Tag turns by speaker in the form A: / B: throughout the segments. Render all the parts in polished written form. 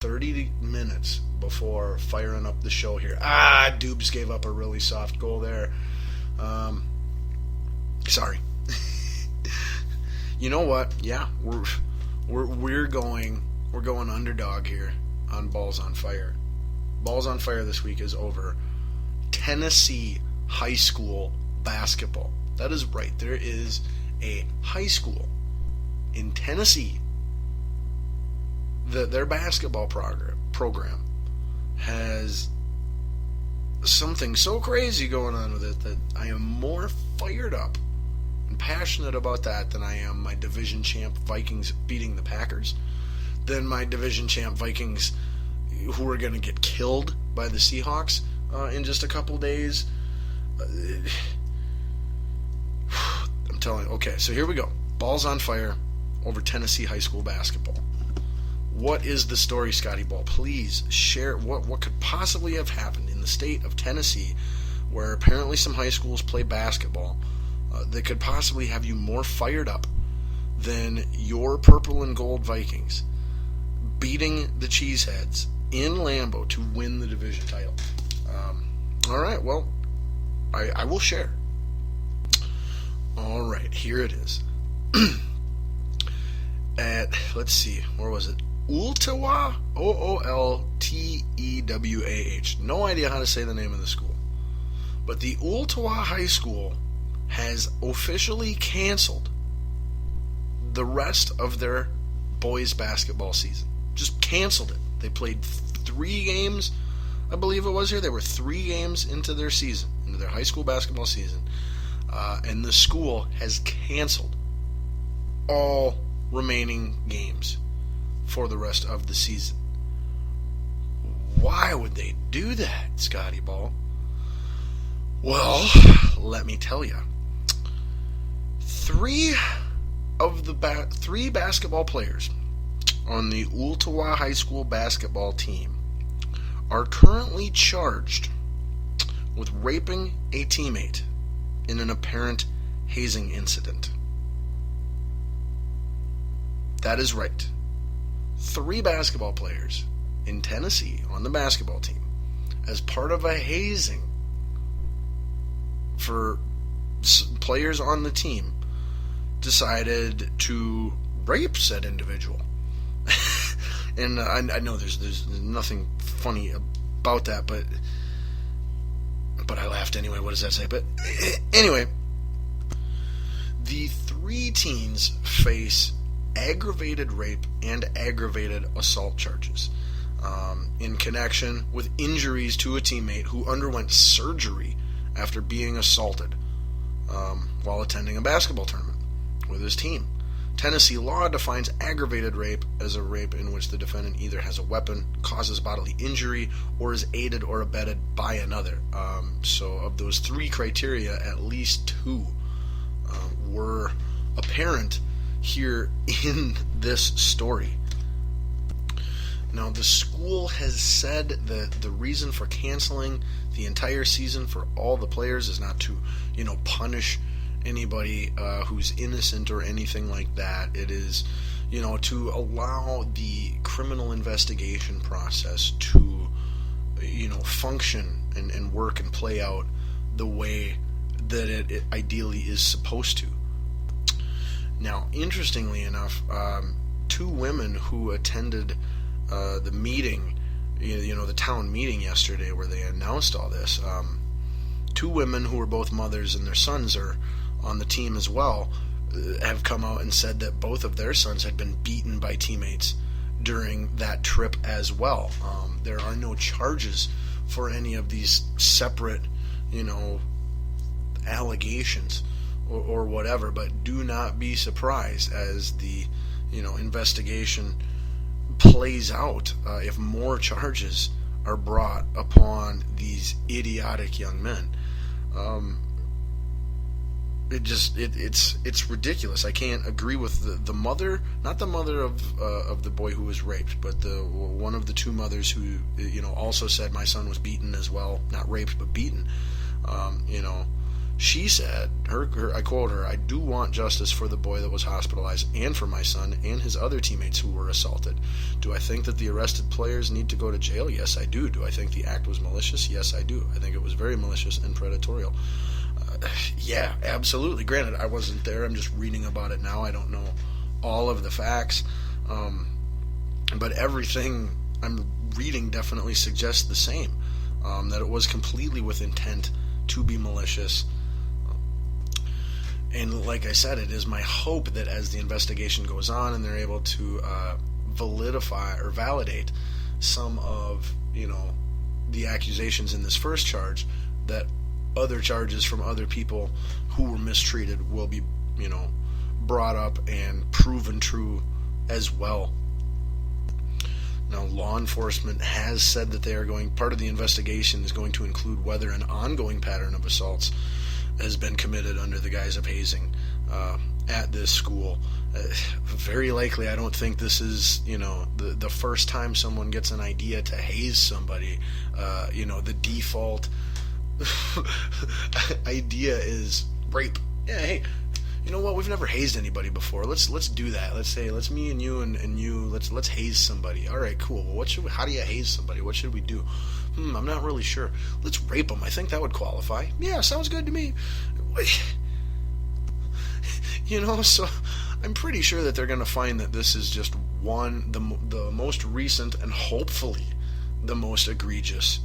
A: 30 minutes before firing up the show here. Dubes gave up a really soft goal there. Sorry. You know what? Yeah, we're going underdog here on Balls on Fire. Balls on Fire this week is over Tennessee high school basketball. That is right. There is a high school in Tennessee that their basketball program has something so crazy going on with it that I am more fired up and passionate about that than I am my division champ Vikings beating the Packers, than my division champ Vikings who are going to get killed by the Seahawks in just a couple days. I'm telling you. Okay, so here we go. Balls on Fire over Tennessee high school basketball. What is the story, Scotty Ball? Please share what could possibly have happened in the state of Tennessee, where apparently some high schools play basketball, that could possibly have you more fired up than your purple and gold Vikings beating the Cheeseheads in Lambeau to win the division title. All right, well, I will share. All right, here it is. Let's see, where was it? Ooltewah, Ooltewah. No idea how to say the name of the school. But the Ooltewah High School has officially canceled the rest of their boys basketball season. Just canceled it. They played 3 games, I believe it was here. They were 3 games into their season, into their high school basketball season. And the school has canceled all remaining games for the rest of the season. Why would they do that, Scotty Ball? Well, let me tell you. 3 basketball players on the Ooltewah High School basketball team are currently charged with raping a teammate in an apparent hazing incident. That is right. 3 basketball players in Tennessee on the basketball team, as part of a hazing for players on the team, decided to rape said individual. And I know there's nothing funny about that, but I laughed anyway. What does that say? But anyway, the 3 teens face aggravated rape and aggravated assault charges in connection with injuries to a teammate who underwent surgery after being assaulted while attending a basketball tournament with his team. Tennessee law defines aggravated rape as a rape in which the defendant either has a weapon, causes bodily injury, or is aided or abetted by another. So of those 3 criteria, at least 2 were apparent here in this story. Now, the school has said that the reason for canceling the entire season for all the players is not to, punish anybody who's innocent or anything like that. It is, to allow the criminal investigation process to, function and work and play out the way that it ideally is supposed to. Now, interestingly enough, 2 women who attended the meeting, the town meeting yesterday where they announced all this, 2 women who were both mothers and their sons are on the team as well, have come out and said that both of their sons had been beaten by teammates during that trip as well. There are no charges for any of these separate, allegations or whatever, but do not be surprised as the investigation plays out if more charges are brought upon these idiotic young men. It's ridiculous. I can't agree with the mother, not the mother of the boy who was raped, but the one of the 2 mothers who also said my son was beaten as well, not raped but beaten. She said, I quote her, "I do want justice for the boy that was hospitalized and for my son and his other teammates who were assaulted. Do I think that the arrested players need to go to jail? Yes, I do. Do I think the act was malicious? Yes, I do. I think it was very malicious and predatory." Yeah, absolutely. Granted, I wasn't there. I'm just reading about it now. I don't know all of the facts. But everything I'm reading definitely suggests the same. That it was completely with intent to be malicious. And like I said, it is my hope that as the investigation goes on and they're able to validate some of, the accusations in this first charge, that other charges from other people who were mistreated will be, brought up and proven true as well. Now, law enforcement has said that part of the investigation is going to include whether an ongoing pattern of assaults has been committed under the guise of hazing at this school. Very likely, I don't think this is, the first time someone gets an idea to haze somebody. The default idea is rape. Yeah, hey, you know what? We've never hazed anybody before. Let's do that. Let's me and you and you. Let's haze somebody. All right, cool. Well, how do you haze somebody? What should we do? I'm not really sure. Let's rape them. I think that would qualify. Yeah, sounds good to me. So I'm pretty sure that they're going to find that this is just the most recent and hopefully the most egregious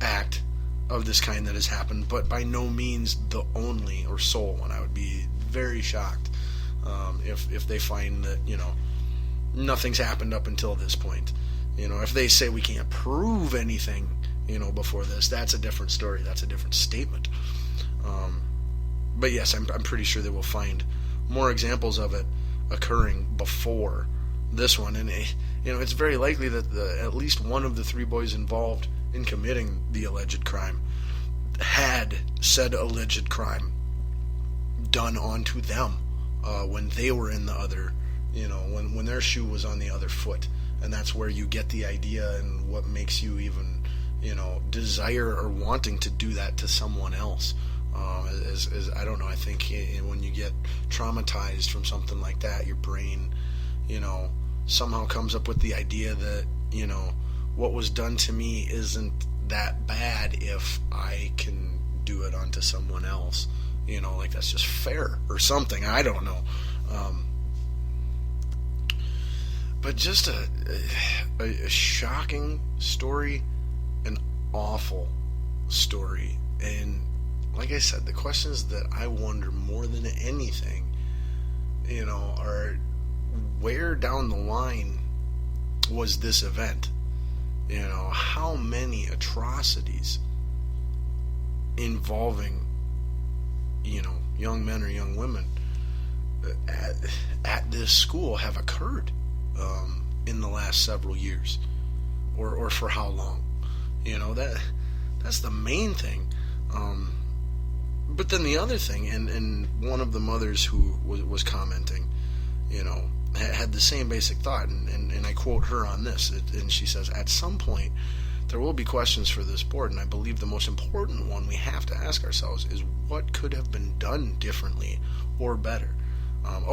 A: act of this kind that has happened, but by no means the only or sole one. I would be very shocked if they find that, nothing's happened up until this point. If they say we can't prove anything, before this, that's a different story. That's a different statement. But yes, I'm pretty sure they will find more examples of it occurring before this one. And, it's very likely that at least one of the three boys involved in committing the alleged crime had said alleged crime done onto them when they were in the other, when their shoe was on the other foot. And that's where you get the idea and what makes you even, desire or wanting to do that to someone else. I don't know, I think when you get traumatized from something like that, your brain, somehow comes up with the idea that, what was done to me isn't that bad if I can do it onto someone else. Like that's just fair or something. I don't know. But just a shocking story, an awful story. And like I said, the questions that I wonder more than anything, are where down the line was this event? How many atrocities involving, young men or young women at this school have occurred in the last several years, or for how long? That's the main thing. But then the other thing, and one of the mothers who was commenting, had the same basic thought, and I quote her on this, and she says, "At some point, there will be questions for this board, and I believe the most important one we have to ask ourselves is what could have been done differently or better."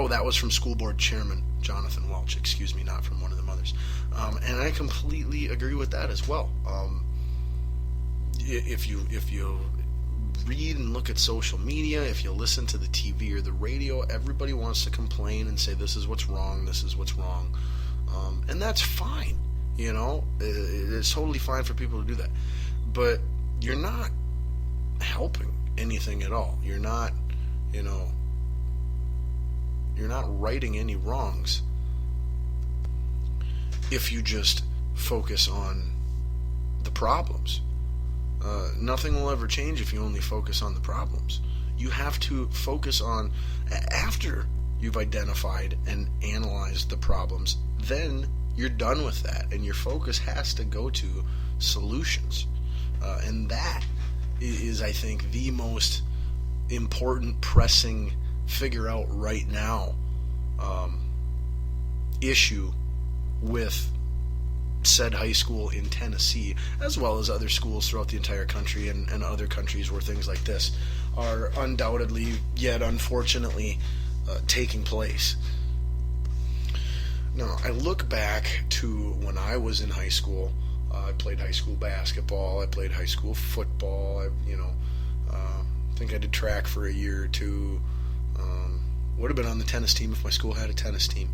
A: That was from School Board Chairman Jonathan Welch, not from one of the mothers. And I completely agree with that as well. If you read and look at social media, if you listen to the TV or the radio, everybody wants to complain and say this is what's wrong, and that's fine. It's totally fine for people to do that, but you're not helping anything at all. You're not righting any wrongs if you just focus on the problems. Nothing will ever change if you only focus on the problems. You have to focus on, after you've identified and analyzed the problems, then you're done with that, and your focus has to go to solutions. And that is, I think, the most important, pressing, figure out right now issue with said high school in Tennessee, as well as other schools throughout the entire country and other countries where things like this are undoubtedly, yet unfortunately, taking place. Now, I look back to when I was in high school. I played high school basketball. I played high school football. I think I did track for a year or two. Would have been on the tennis team if my school had a tennis team.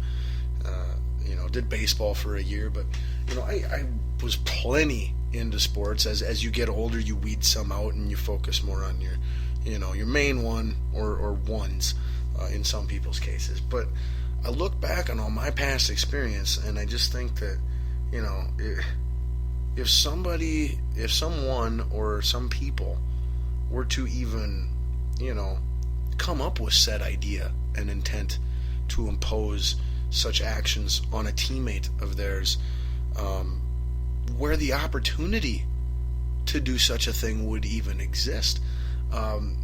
A: Did baseball for a year, but I was plenty into sports. As you get older, you weed some out and you focus more on your main one or ones in some people's cases. But I look back on all my past experience, and I just think that if someone or some people were to even come up with said idea and intent to impose such actions on a teammate of theirs, where the opportunity to do such a thing would even exist. You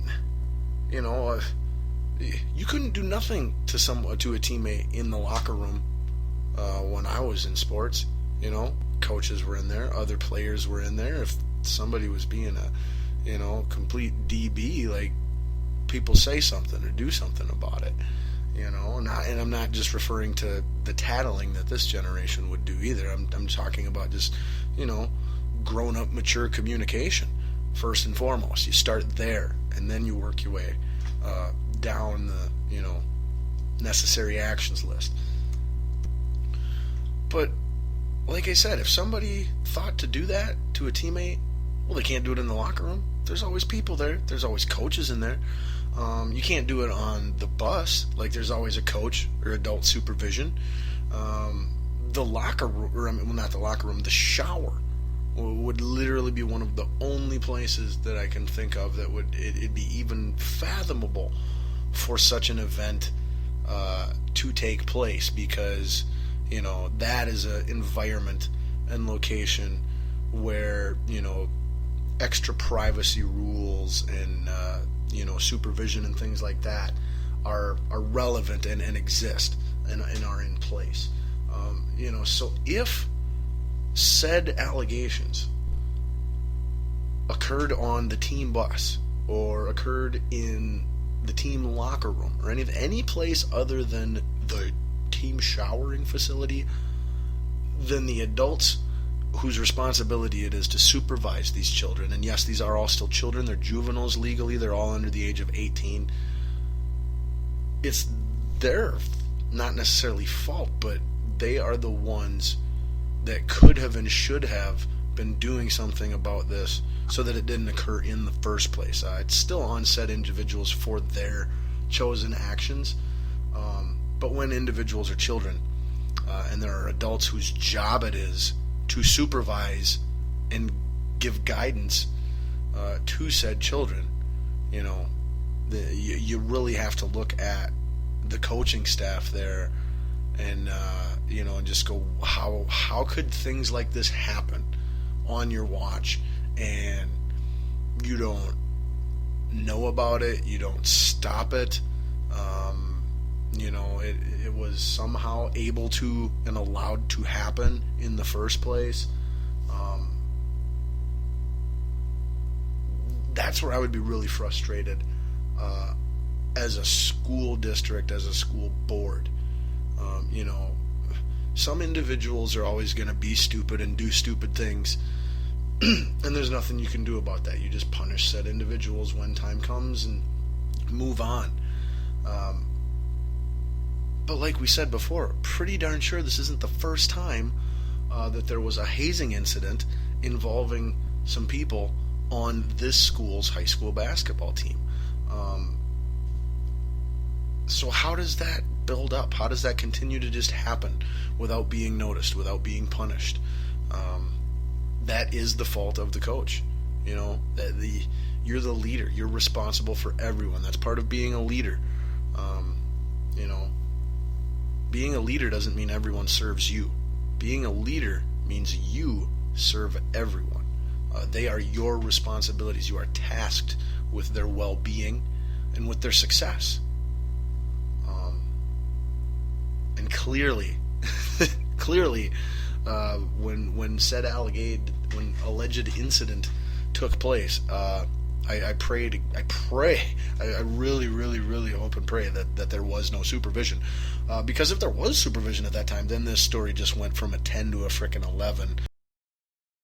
A: couldn't do nothing to a teammate in the locker room when I was in sports. Coaches were in there, other players were in there. If somebody was being a complete DB, like, people say something or do something about it. And I'm not just referring to the tattling that this generation would do either. I'm talking about just, grown-up, mature communication, first and foremost. You start there, and then you work your way down the, necessary actions list. But, like I said, if somebody thought to do that to a teammate, well, they can't do it in the locker room. There's always people there. There's always coaches in there. You can't do it on the bus. Like, there's always a coach or adult supervision. The locker room, not the locker room, the shower would literally be one of the only places that I can think of that it'd be even fathomable for such an event to take place, because that is an environment and location where extra privacy rules and supervision and things like that are relevant and exist and are in place. So if said allegations occurred on the team bus or occurred in the team locker room or any place other than the team showering facility, then the adults whose responsibility it is to supervise these children, and yes, these are all still children, they're juveniles legally, they're all under the age of 18, it's their, not necessarily fault, but they are the ones that could have and should have been doing something about this so that it didn't occur in the first place. It's still on said individuals for their chosen actions, but when individuals are children, and there are adults whose job it is to supervise and give guidance to said children, you really have to look at the coaching staff there and and just go, how could things like this happen on your watch and you don't know about it, you don't stop it, it was somehow able to and allowed to happen in the first place. That's where I would be really frustrated as a school district, as a school board. Some individuals are always going to be stupid and do stupid things, and there's nothing you can do about that. You just punish said individuals when time comes and move on. But like we said before, pretty darn sure this isn't the first time that there was a hazing incident involving some people on this school's high school basketball team. So how does that build up? How does that continue to just happen without being noticed, without being punished? That is the fault of the coach. You're the leader. You're responsible for everyone. That's part of being a leader. Being a leader doesn't mean everyone serves you. Being a leader means you serve everyone. They are your responsibilities. You are tasked with their well-being and with their success. And clearly, when said when alleged incident took place. I pray, I really, really, really hope and pray that there was no supervision. Because if there was supervision at that time, then this story just went from a 10 to a frickin' 11.